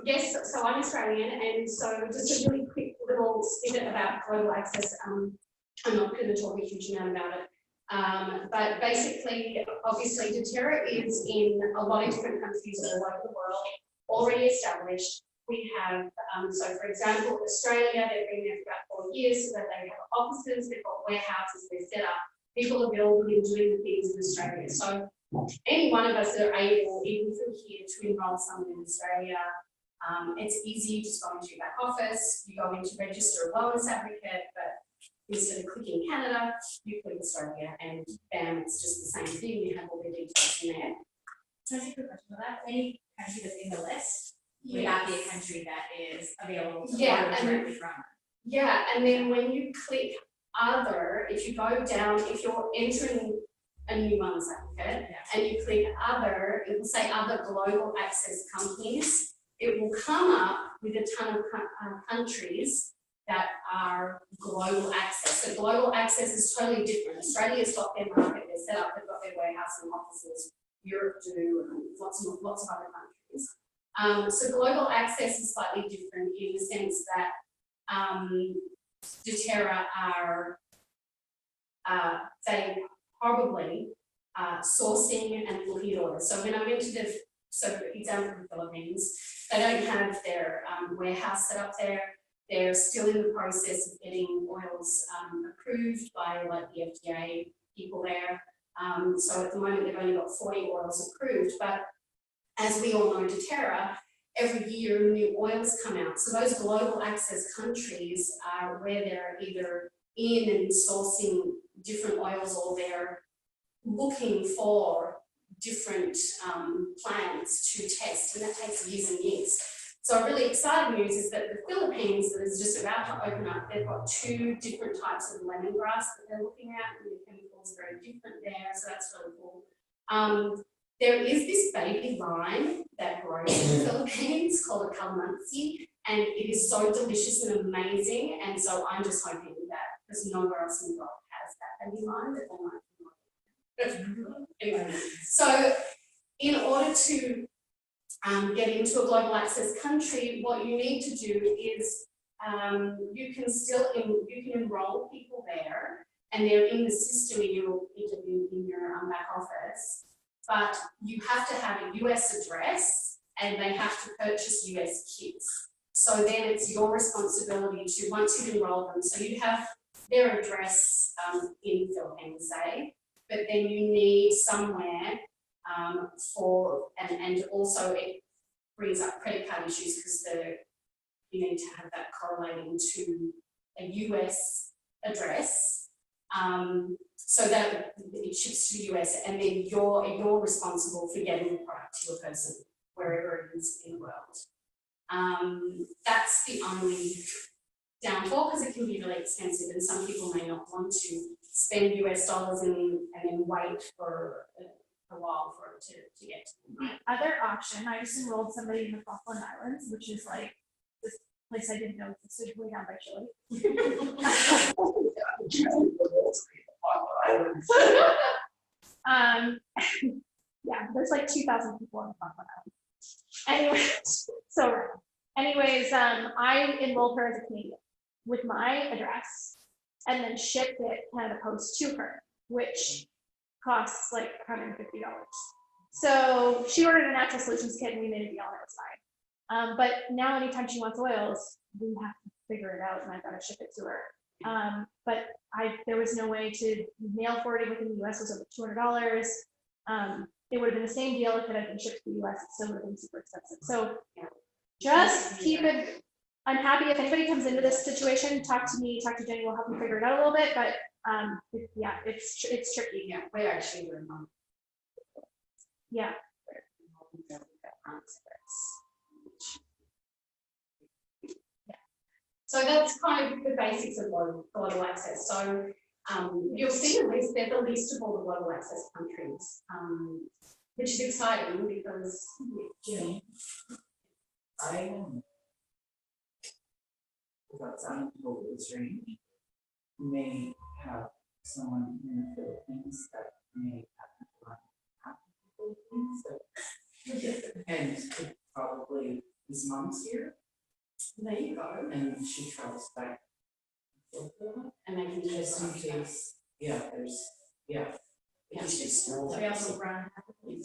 Yes, so I'm Australian, and so just a really quick little snippet about global access. I'm not going to talk a huge amount about it, but basically, obviously, doTERRA is in a lot of different countries all over the world, already established. We have, so for example, Australia, they've been there for about 4 years, so that they have offices, they've got warehouses, they're set up. People are building and doing the things in Australia. So any one of us that are able, even from here, to enrol someone in Australia, it's easy. Just go into your back office, you go in to register a wellness advocate, but instead of clicking Canada, you click Australia, and bam, it's just the same thing. You have all the details in there. Can I ask a quick question about that? Any country that's in the list, would that be a country that is available to order directly from? Yeah, and then when you click other, if you go down, if you're entering a new wellness advocate, and you click other, it will say other global access companies. It will come up with a ton of countries that are global access. So global access is totally different. Australia's got their market, they're set up, they've got their warehouse and offices. Europe do, and lots of other countries. So global access is slightly different in the sense that doTERRA are they probably sourcing and looking at orders. So when I went to for example, the Philippines, they don't have their warehouse set up there. They're still in the process of getting oils approved by like the FDA people there. So at the moment they've only got 40 oils approved, but as we all know, doTERRA, every year new oils come out. So those global access countries are where they're either in and sourcing different oils, or they're looking for different plants to test, and that takes years and years. So really exciting news is that the Philippines, that is just about to open up, they've got 2 different types of lemongrass that they're looking at, and the chemicals are very different there, so that's really cool. There is this baby lime that grows in the Philippines called a calamansi, and it is so delicious and amazing, and so I'm just hoping that, because nowhere else in the world has that baby lime, that they might. Anyway, so in order to get into a global access country, what you need to do is you can enroll people there, and they're in the system in your back office, but you have to have a US address, and they have to purchase US kits. So then it's your responsibility to, once you've enrolled them, so you have their address in the Philippines, say, but then you need somewhere and also it brings up credit card issues, because you need to have that correlating to a US address, so that it ships to the US, and then you're responsible for getting the product to your person wherever it is in the world. That's the only downfall, because it can be really expensive, and some people may not want to spend US dollars and then wait for a while for it to get to them. The other option, I just enrolled somebody in the Falkland Islands, which is like this place I didn't know existed way down by Chile. Yeah, there's like 2,000 people in the Falkland Islands. Anyways, I enrolled her as a Canadian with my address, and then shipped it Canada Post to her, which costs like $150. So she ordered a natural solutions kit, and we made a deal, and it was fine. But now anytime she wants oils, we have to figure it out, and I've got to ship it to her. But there was no way to mail forward it within the US. It was over $200. It would have been the same deal if it had been shipped to the US. It still would have been super expensive. So just keep it. I'm happy if anybody comes into this situation, talk to me, talk to Jenny, we'll help you figure it out a little bit, but yeah, it's tricky. Yeah, we're actually doing them. Yeah. So that's kind of the basics of global access. So you'll see there's a list of all the global access countries, which is exciting because, you know, without sounding totally strange, may have someone in the Philippines that may happen to run half of the Philippines, and could probably his mom's here, There you go. and she travels back. And they can Just in case, yeah, there's, yeah. Yeah. It's just small. We also run. Yeah.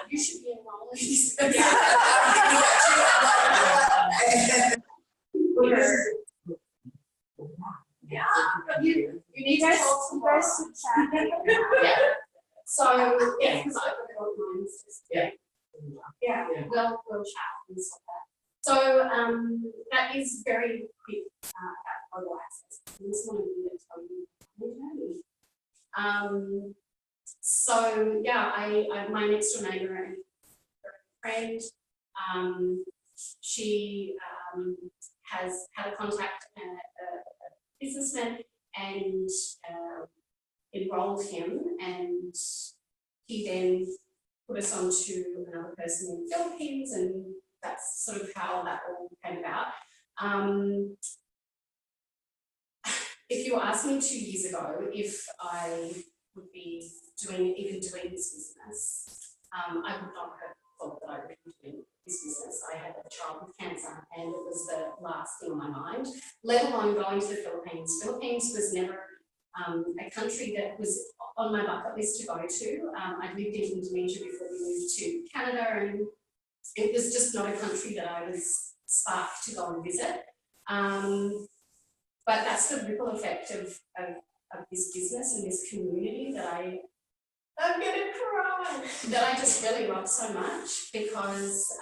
You should be enrolled. Yeah. You need to talk some more. Yeah. So, yeah, because I've got it on mine. Yeah. Yeah, Yeah. we'll chat and stuff like that. So, that is very quick, about global access. I just want to tell you my journey. So yeah, I my next door neighbor and friend, she has had a contact, a businessman, and enrolled him, and he then put us on to another person in the Philippines, and that's sort of how that all came about. If you asked me 2 years ago if I would be doing this business, I would not have thought that I would be doing this business. I had a child with cancer, and it was the last thing on my mind, let alone going to the Philippines. Philippines was never a country that was on my bucket list to go to. I'd lived in Indonesia before we moved to Canada, and it was just not a country that I was sparked to go and visit. But that's the ripple effect of this business and this community that I'm gonna cry, that I just really love so much, because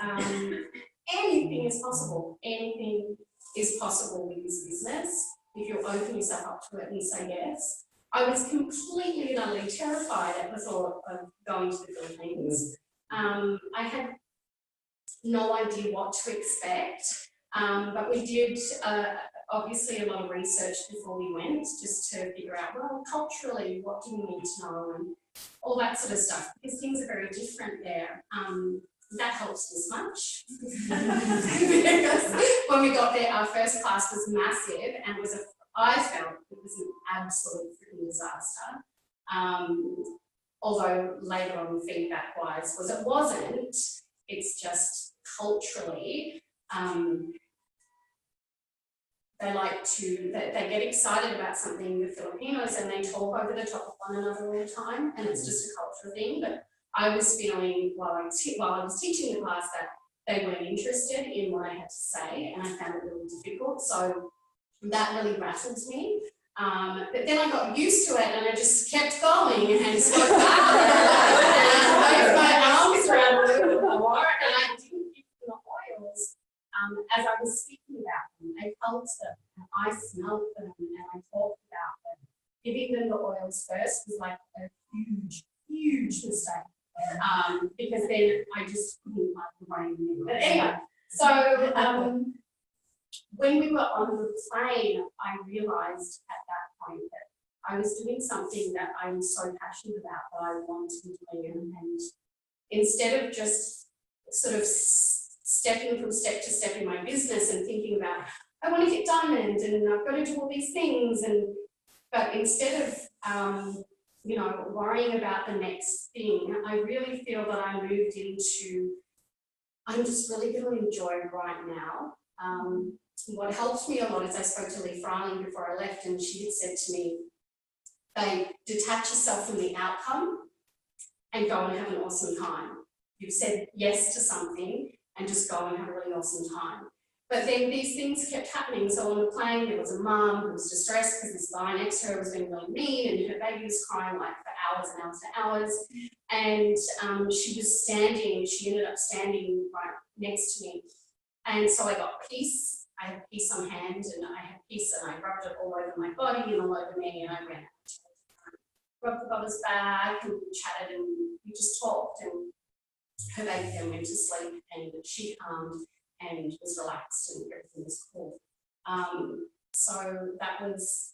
anything is possible. Anything is possible with this business if you open yourself up to it and say yes. I was completely and utterly terrified at the thought of going to the Philippines. I had no idea what to expect, but we did obviously a lot of research before we went, just to figure out, well, culturally, what do we need to know, and all that sort of stuff, because things are very different there. That helps this much. Because when we got there, our first class was massive, and I felt it was an absolute freaking disaster. Although later on feedback-wise it wasn't, it's just culturally, they get excited about something, the Filipinos, and they talk over the top of one another all the time, and it's just a cultural thing. But I was feeling while I was teaching the class that they weren't interested in what I had to say, and I found it really difficult. So that really rattled me. But then I got used to it, and I just kept going and spoke louder, and I waved my arms around a little bit more, and I didn't give them the oils. As I was speaking about them, I felt them, and I smelled them, and I talked about them. Giving them the oils first was like a huge mistake, because then I just couldn't like the brain. But anyway, so when we were on the plane, I realised at that point that I was doing something that I was so passionate about that I wanted to be doing, and instead of just sort of stepping from step to step in my business and thinking about, I want to get diamond and I've got to do all these things, but instead of worrying about the next thing, I really feel that I moved into, I'm just really going to enjoy right now. What helped me a lot is I spoke to Lee Freiling before I left, and she had said to me, detach yourself from the outcome and go and have an awesome time. You've said yes to something, and just go and have a really awesome time. But then these things kept happening. So on the plane, there was a mum who was distressed because this guy next to her was being really mean, and her baby was crying like for hours and hours and hours. And she ended up standing right next to me. And so I got peace. I had peace on hand, and I had peace, and I rubbed it all over my body and all over me, and I went rubbed the bubbles back, and we chatted, and we just talked, and her baby then went to sleep, and she calmed and was relaxed, and everything was cool. So that was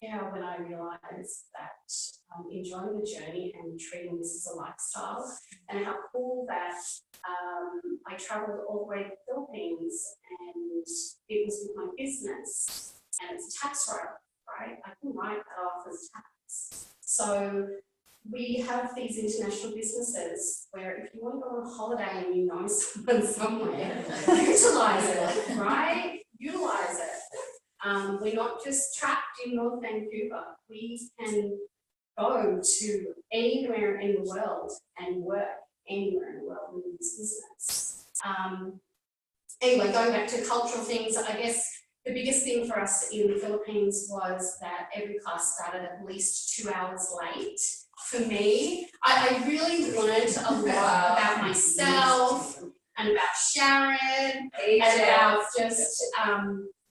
when I realised that enjoying the journey and treating this as a lifestyle, and how cool that I travelled all the way to the Philippines, and it was with my business, and it's tax write-off, right? I can write that off as tax. So we have these international businesses where if you want to go on a holiday and you know someone somewhere, utilize it, right? Utilize it. We're not just trapped in North Vancouver. We can go to anywhere in the world and work anywhere in the world in this business. Anyway, going back to cultural things, I guess the biggest thing for us in the Philippines was that every class started at least 2 hours late. For me, I really learned a lot about myself and about Sharon and about just,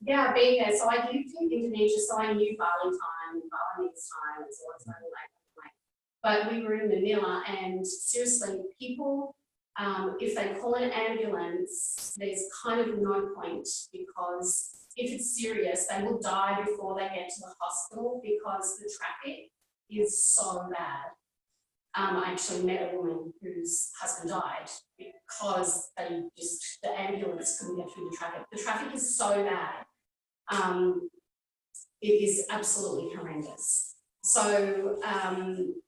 being there. So I lived in Indonesia, so I knew Bali time, Balinese time, it's what's running like. But we were in Manila, and seriously, people, if they call an ambulance, there's kind of no point, because if it's serious, they will die before they get to the hospital because the traffic is so bad. I actually met a woman whose husband died because the ambulance couldn't get through the traffic. The traffic is so bad. It is absolutely horrendous. So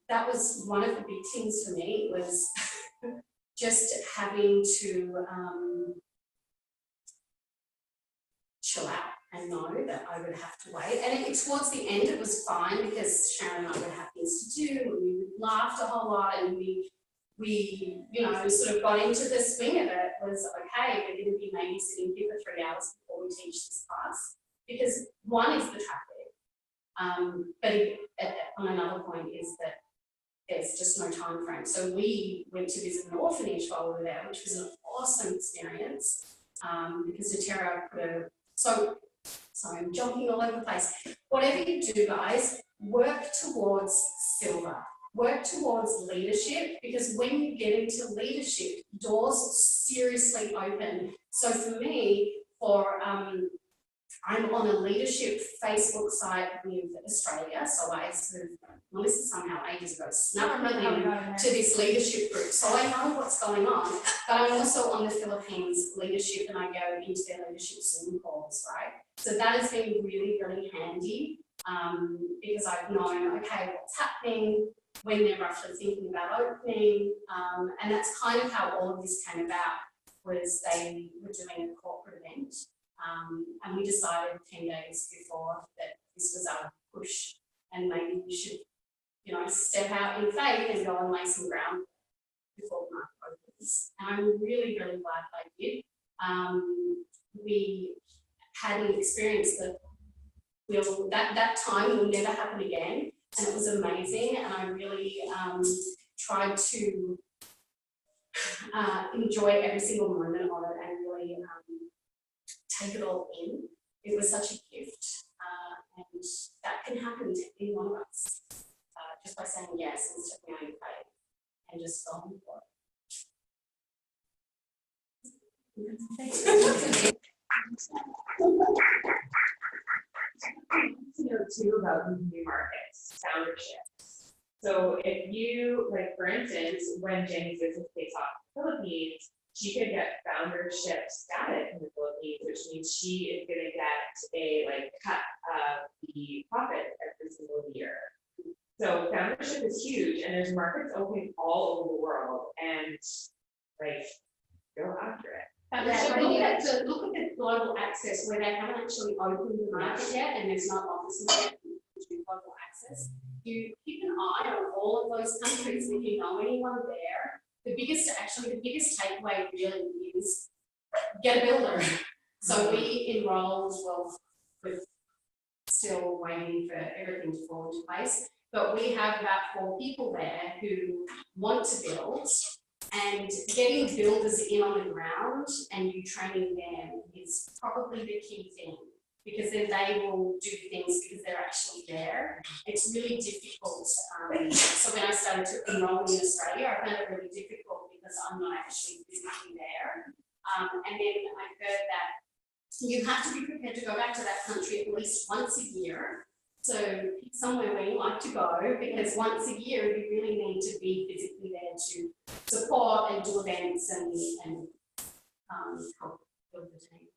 that was one of the big things for me, was just having to chill out and know that I would have to wait. And towards the end, it was fine because Sharon and I would have things to do, and we laughed a whole lot, and we sort of got into the swing of it. Was okay, we're going to be maybe sitting here for 3 hours before we teach this class, because one is the traffic, but on another point is that there's just no time frame. So we went to visit an orphanage while we were there, which was an awesome experience, because Doterra put a, so I'm jumping all over the place. Whatever you do, guys, work towards silver. Work towards leadership, because when you get into leadership, doors seriously open. So for me, I'm on a leadership Facebook site with Australia, so I sort of, Melissa somehow ages ago snuck me to this leadership group, so I know what's going on, but I'm also on the Philippines leadership, and I go into their leadership Zoom calls, right? So that has been really, really handy, because I've known, okay, what's happening, when they're roughly thinking about opening, and that's kind of how all of this came about, was they were doing a corporate event. And we decided 10 days before that this was our push, and maybe we should, step out in faith and go and lay some ground before the market opens. And I'm really, really glad they did. We had an experience that that time will never happen again, and it was amazing. And I really tried to enjoy every single moment of it, and really take it all in. It was such a gift, and that can happen to any one of us, just by saying yes and stepping out in faith and just going for it. To know too about these new markets, founderships. So if you, like, for instance, when Jenny's business takes off in the Philippines, she could get foundership status in the Philippines, which means she is going to get a cut of the profit every single year. So foundership is huge, and there's markets opening all over the world, and go after it. Yeah, look at the global access, where they haven't actually opened the market yet, and there's no offices yet to do global access. You keep an eye on all of those countries. If you know anyone there, the biggest takeaway really is get a builder. So we enrolled, well, we're still waiting for everything to fall into place, but we have about 4 people there who want to build. And getting builders in on the ground and you training them is probably the key thing, because then they will do things because they're actually there. It's really difficult. So when I started to enroll in Australia, I found it really difficult because I'm not actually physically there. And then I heard that you have to be prepared to go back to that country at least once a year. So pick somewhere where you like to go, because once a year you really need to be physically there to support and do events and help build the team.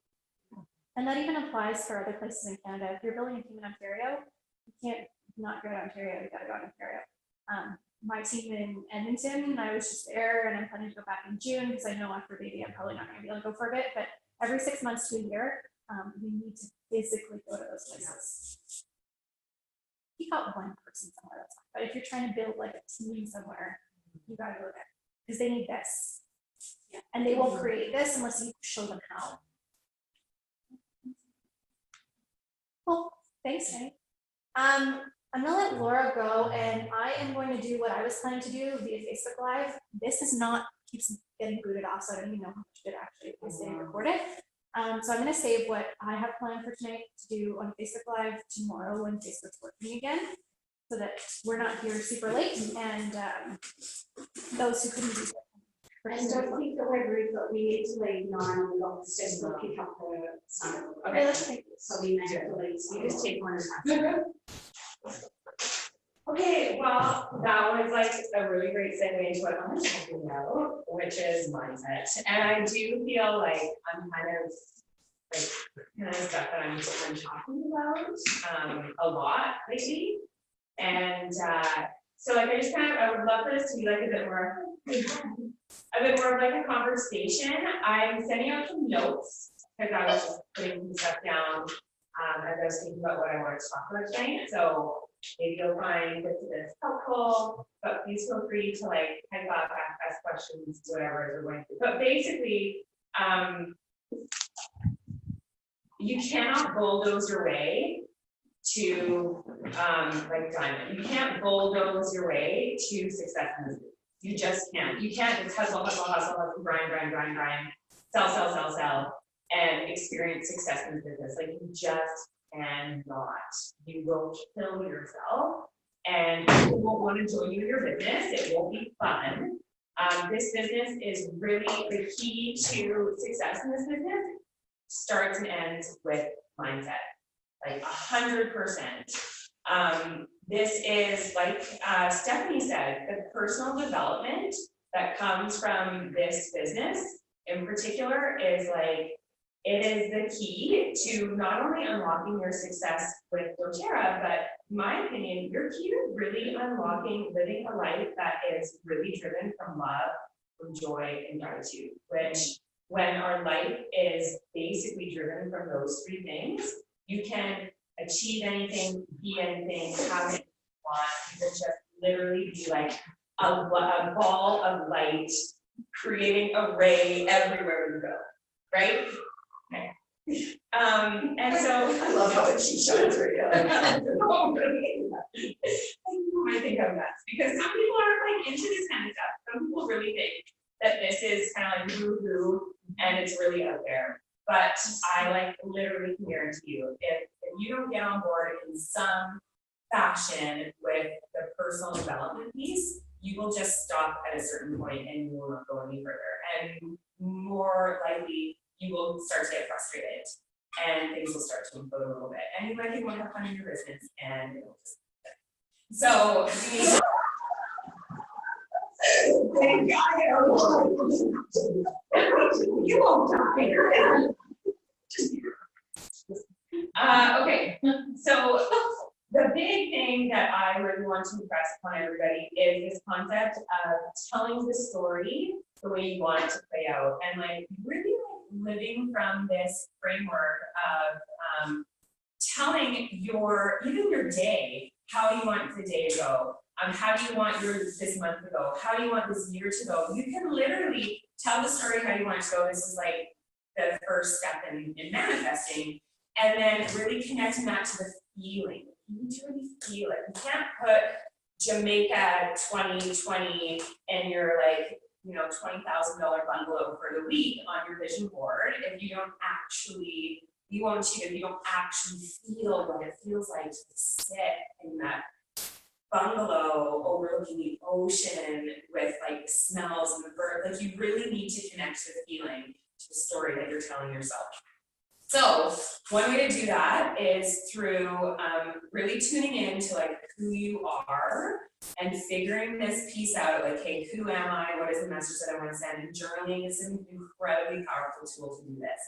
And that even applies for other places in Canada. If you're building a team in Ontario, you can't not go to Ontario, you gotta go to Ontario. my team in Edmonton, and I was just there, and I'm planning to go back in June, because I know after baby, I'm probably not gonna be able to go for a bit, but every 6 months to a year, we need to physically go to those places. You got one person somewhere, that's fine, but if you're trying to build like a team somewhere, you gotta go there, because they need this. And they won't create this unless you show them how. Well, thanks, Hank. I'm gonna let Laura go, and I am going to do what I was planning to do via Facebook Live. This is not, keeps getting booted off, so I don't even know how much it actually is getting recorded. So I'm gonna save what I have planned for tonight to do on Facebook Live tomorrow when Facebook's working again, so that we're not here super late, and those who couldn't be here. And don't think that we're rude, but we need to leave 9 on the office to pick up the son. Okay, let's take this. So we may have to leave, so you just take one at a time. Okay, well, that was like a really great segue into what I'm talking about, which is mindset. And I do feel like I'm kind of stuff that I'm talking about a lot lately. And so like I would love for this to be like a bit more of like a conversation. I'm sending out some notes because I was just putting some stuff down as I was thinking about what I wanted to talk about tonight. So maybe you'll find this helpful, but please feel free to like type up, ask questions, whatever you're going through. But basically, you cannot bulldoze your way to like diamond. You can't bulldoze your way to success in this business. You just can't. You can't just hustle, grind, sell, and experience success in business. Like you just cannot. You will kill yourself, and people won't want to join you in your business. It won't be fun. This business is really the key to success in this business. Starts and ends with mindset, like 100%. This is like Stephanie said, the personal development that comes from this business in particular is like, it is the key to not only unlocking your success with doTERRA, but in my opinion, your key to really unlocking living a life that is really driven from love, from joy, and gratitude, which when our life is basically driven from those three things, you can achieve anything, be anything, have anything you want. You can just literally be like a ball of light, creating a ray everywhere you go, right? Okay. And so I love how it she shines right now. I think I'm nuts because some people are like into this kind of stuff. Some people really think that this is kind of like woo-hoo and it's really out there. But I like literally can guarantee you, if you don't get on board in some fashion with the personal development piece, you will just stop at a certain point and you will not go any further. And more likely, you will start to get frustrated and things will start to implode a little bit. And you might even want to have fun in your business and it'll just so you won't die. Okay, so the big thing that I really want to impress upon everybody is this concept of telling the story the way you want it to play out, and like really like living from this framework of telling even your day, how you want the day to go. How do you want this month to go? How do you want this year to go? You can literally tell the story how you want it to go. This is like the first step in manifesting. And then really connecting that to the feeling. You need to really feel it. You can't put Jamaica 2020 and your like, $20,000 bungalow for the week on your vision board if you don't actually, if you don't actually feel what it feels like to sit in that bungalow overlooking the ocean with like the smells and the bird. Like you really need to connect to the feeling, to the story that you're telling yourself. So one way to do that is through really tuning in to like who you are and figuring this piece out, like, hey, who am I? What is the message that I want to send? And journaling is an incredibly powerful tool to do this.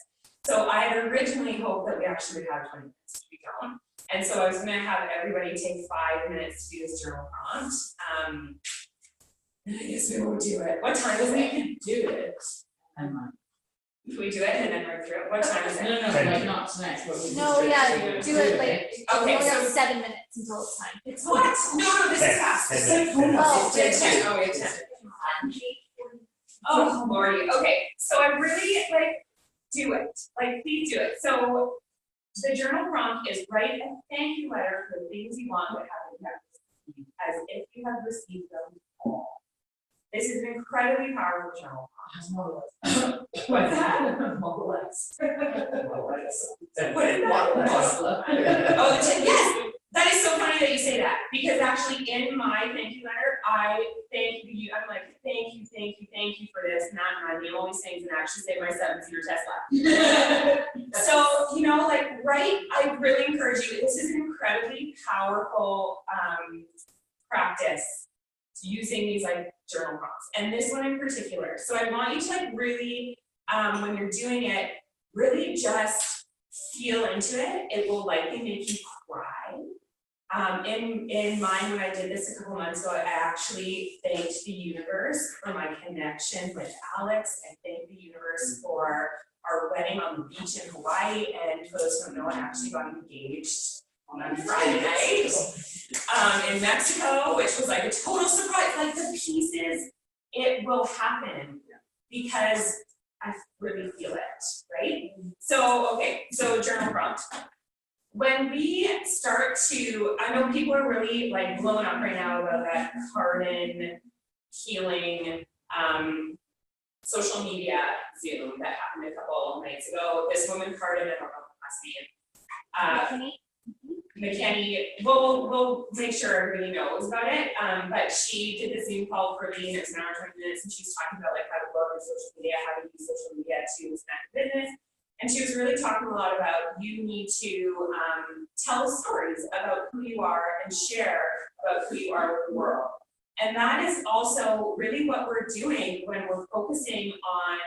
So I had originally hoped that we actually would have 20 minutes to be going. And so I was going to have everybody take 5 minutes to do this journal prompt. I guess we won't do it. What time is it? Do it. I'm like, Can we do it and then run through it? What time is it? no, like not tonight, but we. No, can yeah, do do it like, we Okay, only got so 7 minutes until it's time. it's what? No, this is fast. Ten It's minutes, like, 10 minutes. oh, it's 10. Oh, we have 10. Oh, Lordy, okay, so I really do it, please do it. So the journal prompt is write a thank you letter for the things you want but haven't yet received, as if you have received them all. This is an incredibly powerful journal prompt. What's that? Model-X. What is that? Oh, yes, that is so funny that you say that, because actually in my thank you letter, I thank you, I'm like, thank you for this, and that, and I name all these things, and actually say my 7-seater Tesla. So, right, I really encourage you, this is an incredibly powerful practice using these journal prompts, and this one in particular. So I want you to really, when you're doing it, really just feel into it. It will likely make you cry. In mine, when I did this a couple months ago, I actually thanked the universe for my connection with Alex. I thanked the universe for our wedding on the beach in Hawaii, and for those who don't know, I actually got engaged on Friday night in Mexico, which was a total surprise. The pieces, it will happen because I really feel it, right? So, okay, so journal prompt. When we start to, I know people are really blown up right now about that Cardin healing social media Zoom that happened a couple nights ago. This woman Cardin, I don't know her last name. McKenny, we'll make sure everybody knows about it. But she did the Zoom call for me, and it was an hour and 20 minutes, and she was talking about how to love social media, how to use social media to expand business. And she was really talking a lot about you need to tell stories about who you are and share about who you are with the world. And that is also really what we're doing when we're focusing on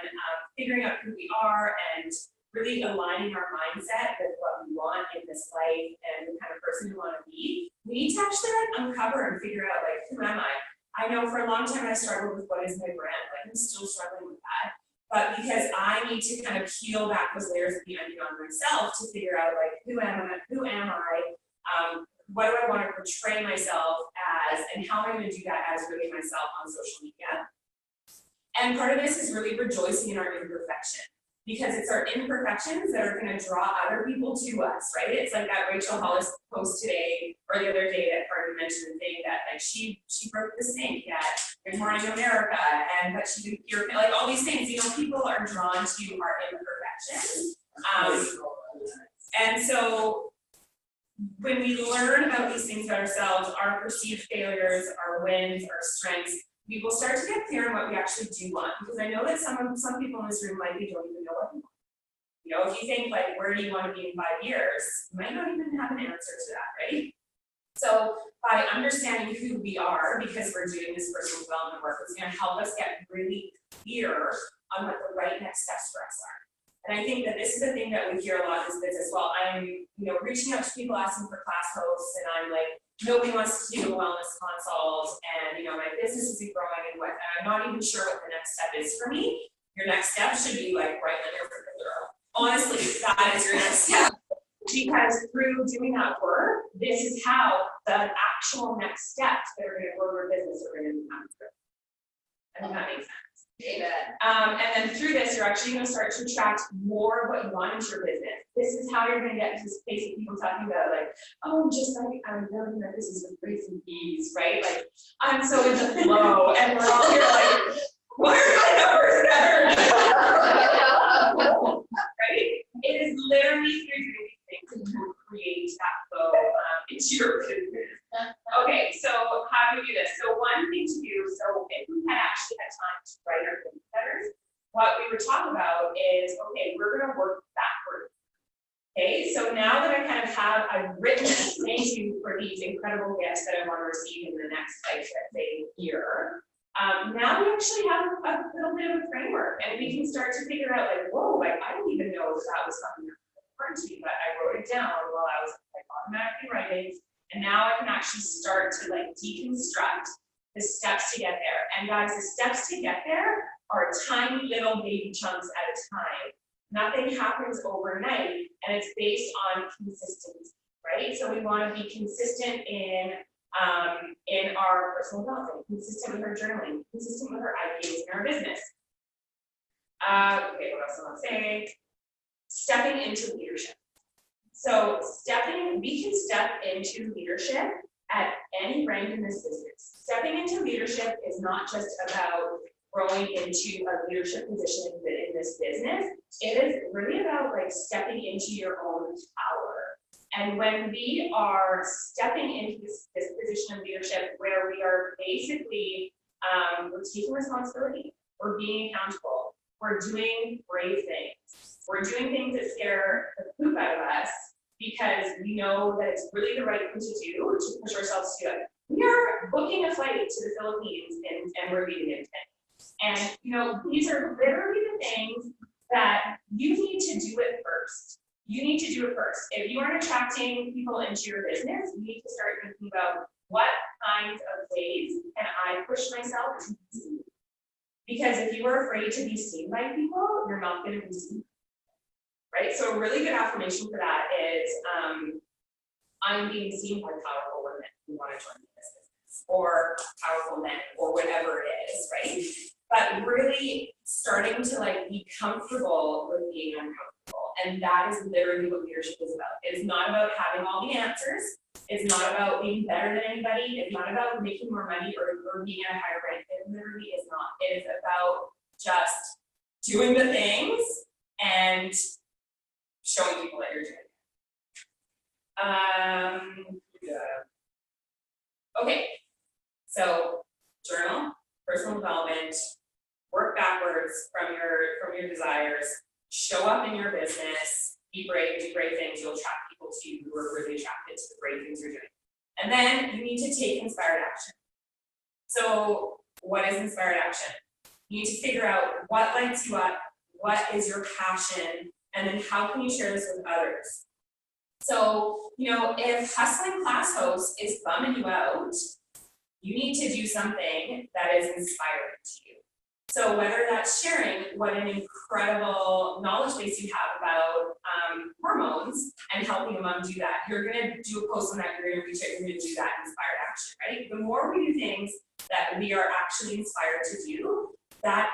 figuring out who we are and really aligning our mindset with what we want in this life and the kind of person we want to be. We need to actually uncover and figure out who am I? I know for a long time I struggled with what is my brand. I'm still struggling with that. But because I need to kind of peel back those layers of the onion on myself to figure out who am I, what do I want to portray myself as, and how am I going to do that as really myself on social media. And part of this is really rejoicing in our imperfection, because it's our imperfections that are going to draw other people to us, right? It's like that Rachel Hollis post today or the other day that Carter mentioned, saying that she broke the sink at Good Morning America, and that she didn't hear all these things. People are drawn to our imperfections, and so when we learn about these things about ourselves, our perceived failures, our wins, our strengths, we will start to get clear on what we actually do want. Because I know that some people in this room likely don't even know what they want. If you think where do you want to be in 5 years, you might not even have an answer to that, right? So by understanding who we are, because we're doing this personal development work, it's going to help us get really clear on what the right next steps for us are. And I think that this is the thing that we hear a lot in this business. Well, I'm reaching out to people asking for class hosts, and I'm nobody wants to do a wellness consult, and my business isn't growing, and I'm not even sure what the next step is for me. Your next step should be write your girl. Honestly, that is your next step. Because through doing that work, this is how the actual next steps that are going to grow your business are going to come through. I think that makes sense. And then through this, you're actually going to start to attract more of what you want into your business. This is how you're going to get into this place of people talking about I'm building my business with grace and ease, right? I'm so in the flow, and we're all here why are my numbers better? Right? It is literally through doing these things that you will create that flow into your business. Okay, so how do we do this? So one thing to do, so if we had actually had time to write our business letters, what we would talk about is, okay, we're going to work backwards. Okay, so now that I kind of I've written thank you for these incredible gifts that I want to receive in the next, let's say, year. Now we actually have a little bit of a framework, and we can start to figure out whoa, I didn't even know that was something that was important to me, but I wrote it down while I was automatically writing. And now I can actually start to deconstruct the steps to get there. And guys, the steps to get there are tiny little baby chunks at a time. Nothing happens overnight, and it's based on consistency, right? So we want to be consistent in our personal development, consistent with our journaling, consistent with our ideas in our business. Okay, what else am I saying? Stepping into leadership. So we can step into leadership at any rank in this business. Stepping into leadership is not just about growing into a leadership position in this business. It is really about like stepping into your own power. And when we are stepping into this position of leadership where we are basically, we're taking responsibility, we're being accountable, we're doing brave things, we're doing things that scare the poop out of us because we know that it's really the right thing to do to push ourselves to it. We are booking a flight to the Philippines and we're leaving in 10 days. And you know, these are literally the things that you need to do it first. You need to do it first. If you aren't attracting people into your business, you need to start thinking about what kinds of ways can I push myself to be seen. Because if you are afraid to be seen by people, you're not going to be seen. Right? So a really good affirmation for that is, I'm being seen by powerful women who want to join this business, or powerful men, or whatever it is, right? But really starting to like be comfortable with being uncomfortable. And that is literally what leadership is about. It is not about having all the answers. It's not about being better than anybody. It's not about making more money or being at a higher rank. It literally is not. It is about just doing the things and showing people that you're doing it. Okay, so journal, personal development, work backwards from your desires, show up in your business, be brave, do great things. You'll attract people to you who are really attracted to the great things you're doing. And then you need to take inspired action. So what is inspired action? You need to figure out what lights you up, what is your passion, and then how can you share this with others? So, you know, if hustling class host is bumming you out, you need to do something that is inspiring to you. So whether that's sharing what an incredible knowledge base you have about hormones and helping a mom do that, you're gonna do a post on that, you're gonna reach out, you're gonna do that inspired action, right? The more we do things that we are actually inspired to do, that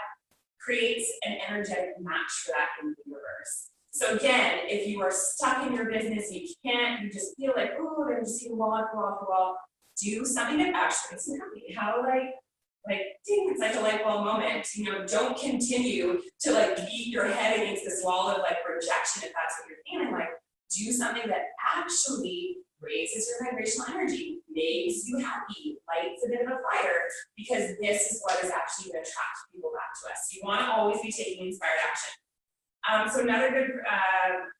creates an energetic match for that in the universe. So again, if you are stuck in your business, you just feel like, oh, I'm just seeing wall, do something that actually makes you happy. How like ding, it's like a light bulb moment. You know, don't continue to like beat your head against this wall of like rejection if that's what you're feeling like. Do something that actually raises your vibrational energy, makes you happy, lights a bit of a fire, because this is what is actually going to attract people back to us. You want to always be taking inspired action. So another good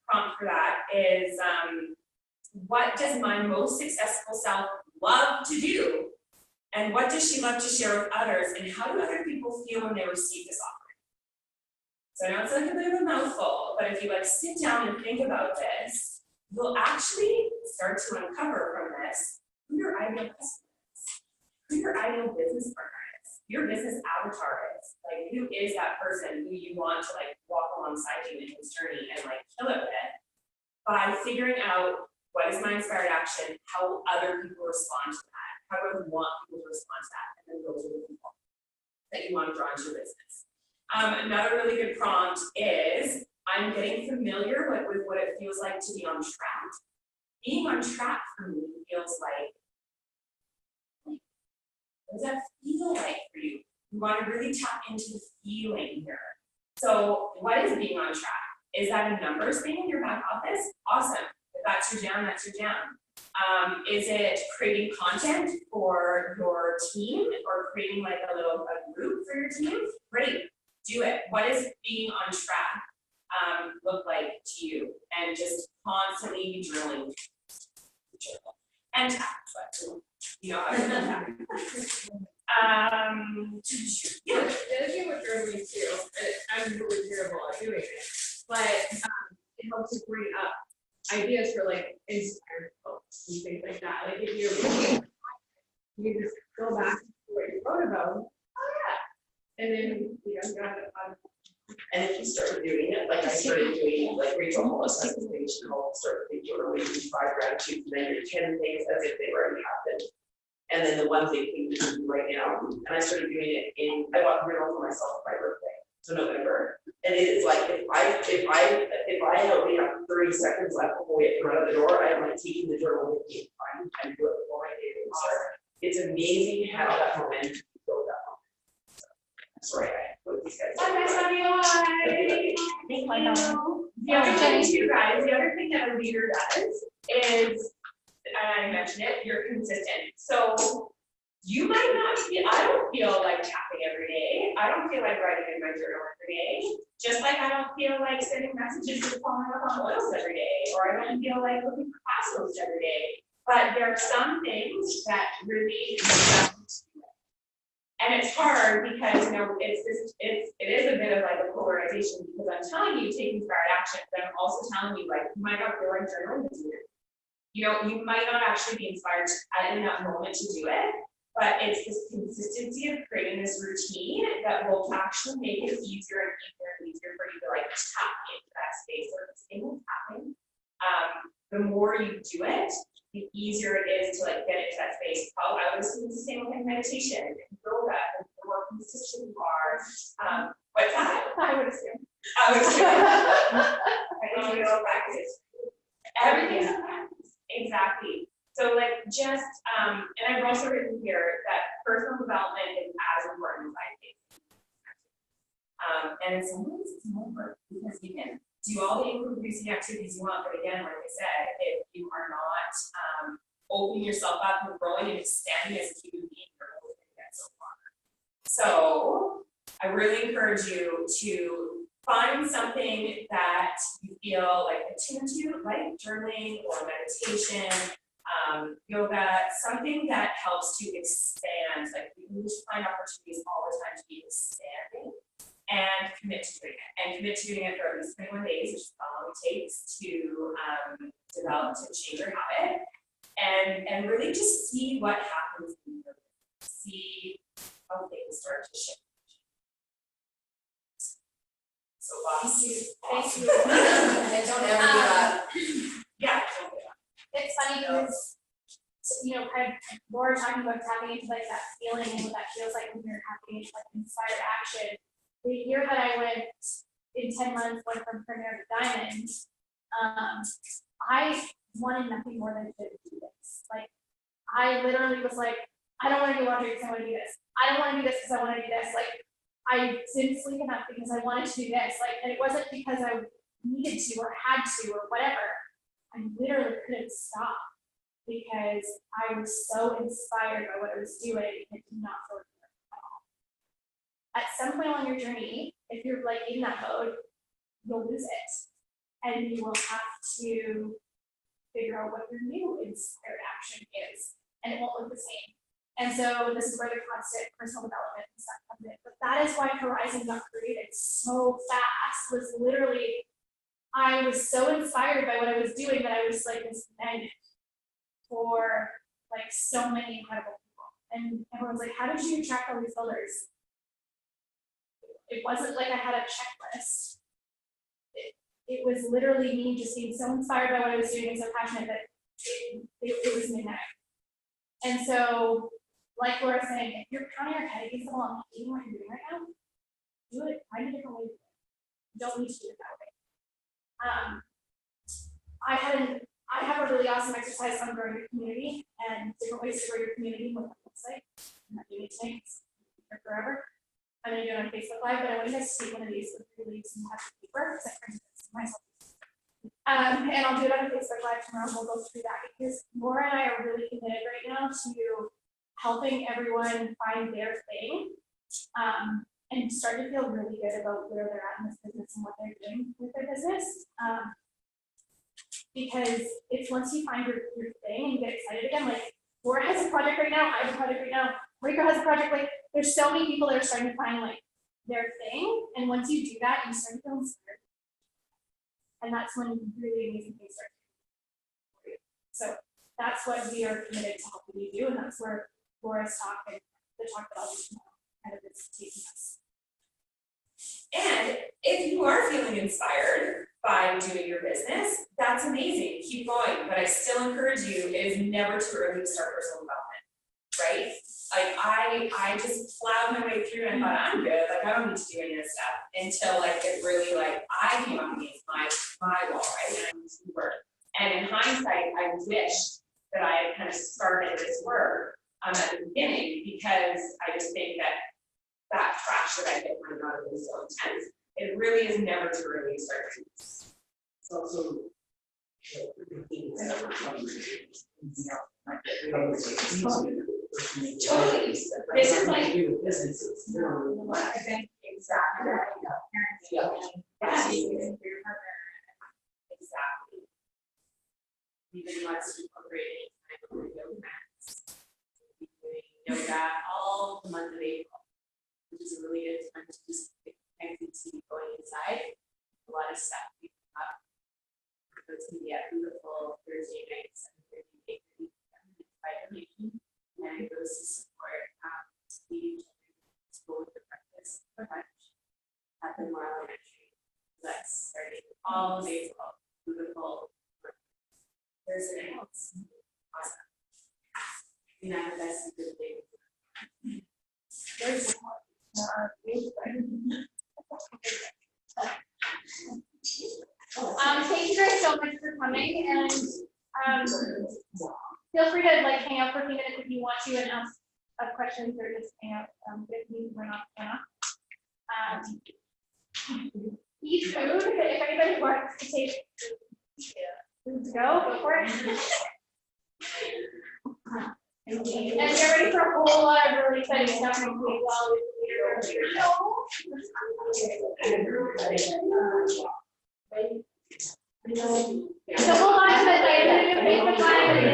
prompt for that is, what does my most successful self love to do? And what does she love to share with others? And how do other people feel when they receive this offering? So I know it's like a bit of a mouthful, but if you like sit down and think about this, you'll actually start to uncover from this who your ideal customer is, who your ideal business partner is, your business avatar is. Like, who is that person who you want to like walk alongside you in this journey and like kill it with? By figuring out what is my inspired action, how will other people respond to that? How do I want people to respond to that? And then those are the people that you want to draw into your business. Another really good prompt is, I'm getting familiar with what it feels like to be on track. Being on track for me feels like, what does that feel like for you? You want to really tap into the feeling here. So what is being on track? Is that a numbers thing in your back office? Awesome. If that's your jam, that's your jam. Is it creating content for your team or creating like a group for your team? Great, do it. What does being on track look like to you? And just constantly be journaling. And you know how to do that. Yeah, the other thing with journaling too, I'm really terrible at doing it, but it helps to bring up ideas for like inspired folks and things like that. Like if you just go back to what you wrote about, oh And then, got it. And if you started doing it, like I started doing, like Rachel Hollis has this thing, she called start the journaling, 5 gratitudes, and then your 10 things as if they already happened. And then the one thing you can do right now, and I started doing it I bought a journal for myself for my birthday, so November. And it's like, if I only have 30 seconds left before we have to run out the door, I'm like taking the journal with me, I'm trying to do it before my day starts. It's amazing how that momentum builds up. Sorry, I put these guys. Bye, guys, love you. Bye. Thank you. The other thing too, guys, the other thing that a leader does is, and I mentioned it, you're consistent. So you might not feel, I don't feel like tapping every day. I don't feel like writing in my journal every day. Just like I don't feel like sending messages or following up on oils every day, or I don't feel like looking for class notes every day. But there are some things that really and it's hard because, it is a bit of like a polarization because I'm telling you, take inspired action, but I'm also telling you, like, you might not feel like journaling this year. You might not actually be inspired in that moment to do it, but it's this consistency of creating this routine that will actually make it easier and easier and easier for you to like tap into that space or this thing will happen. The more you do it, the easier it is to like get into that space. Oh, I was doing the same with meditation and yoga, and the more consistent you are. What's that? I would assume. I was I think you know practice. Everything's a practice. Exactly. So like just and I've also written here that personal development is as important as I think. And in some ways it's more work because you can do all the income producing activities you want, but again, like I said, if you are not opening yourself up and growing and expanding as a human being, you're always going to get so far. So I really encourage you to find something that you feel like attuned to, like journaling or meditation, yoga, something that helps to expand. Like you can just find opportunities all the time to be expanding. And commit to doing it, and commit to doing it for at least 21 days, which is how long it takes to change your habit, and really just see what happens in your life, see how things start to shift. So boss. Thank you. And don't ever give up. Yeah. It's funny because, kind of Laura talking about tapping into like that feeling and what that feels like when you're tapping into like inspired action. The year that I went in 10 months, went from Premier to Diamond, I wanted nothing more than to do this. Like, I literally was like, I don't want to do laundry because I want to do this. I don't want to do this because I want to do this. Like, I didn't sleep enough because I wanted to do this. Like, and it wasn't because I needed to or had to or whatever. I literally couldn't stop because I was so inspired by what I was doing. It did not feel good at all. At some point on your journey, if you're like in that mode, you'll lose it. And you will have to figure out what your new inspired action is. And it won't look the same. And so this is where the constant personal development and stuff comes in. But that is why Horizon got created so fast. Was literally, I was so inspired by what I was doing that I was like this magnet for like so many incredible people. And everyone's like, how did you attract all these builders? It wasn't like I had a checklist. It was literally me just being so inspired by what I was doing and so passionate that it was magnetic. And so, like Laura saying, if you're pounding your head against the wall and hating what you're doing right now, do it. Find a different way to do it. You don't need to do it that way. I have a really awesome exercise on growing your community and different ways to grow your community with my website. I'm not doing it tonight, it's here forever. I'm gonna do it on Facebook Live, but I want you guys to take one of these with 3 leaves and have paper, because I printed this myself. And I'll do it on Facebook Live tomorrow. We'll go through that because Laura and I are really committed right now to helping everyone find their thing, and start to feel really good about where they're at in this business and what they're doing with their business. Because it's once you find your thing and you get excited again, like Laura has a project right now, I have a project right now, Rika has a project, like there's so many people that are starting to find like their thing, and once you do that, you start to feel inspired. And that's when really amazing things start to happen. So that's what we are committed to helping you do, and that's where Laura's talk and the talk that I'll do tomorrow kind of is taking us. feeling inspired by doing your business, that's amazing, keep going, but I still encourage you, it is never too early to start personal development, right? Like, I just plowed my way through and I thought, I'm good, like, I don't need to do any of this stuff, until like, it really, like, I came up against my wall, right, and I was work. And in hindsight, I wish that I had kind of started this work, at the beginning, because I just think that trash that I get when I'm out of is so intense. It really is never too early to start doing this. It's also. Totally. This is like. Businesses. I think exactly. Yeah. Yeah. Exactly. Even let's incorporate yoga mats. Doing yoga all the month of April, which is a really good time to just connect to going inside. A lot of stuff we up. It's gonna be a beautiful Thursday night, 7:30 by donation, and it goes to support feeding children school with the breakfast for lunch at the Memorial Elementary. That's starting all of April. Beautiful Thursday nights. Awesome. You know, that's a good thing. There's Thank you guys so much for coming, and feel free to like hang out for a few minutes if you want to and ask questions, or just hang out with me. We're not eat food. If anybody wants to take food to go for it. And get ready for a whole lot of really exciting stuff next week while so hold on to this. I am going to make the flag and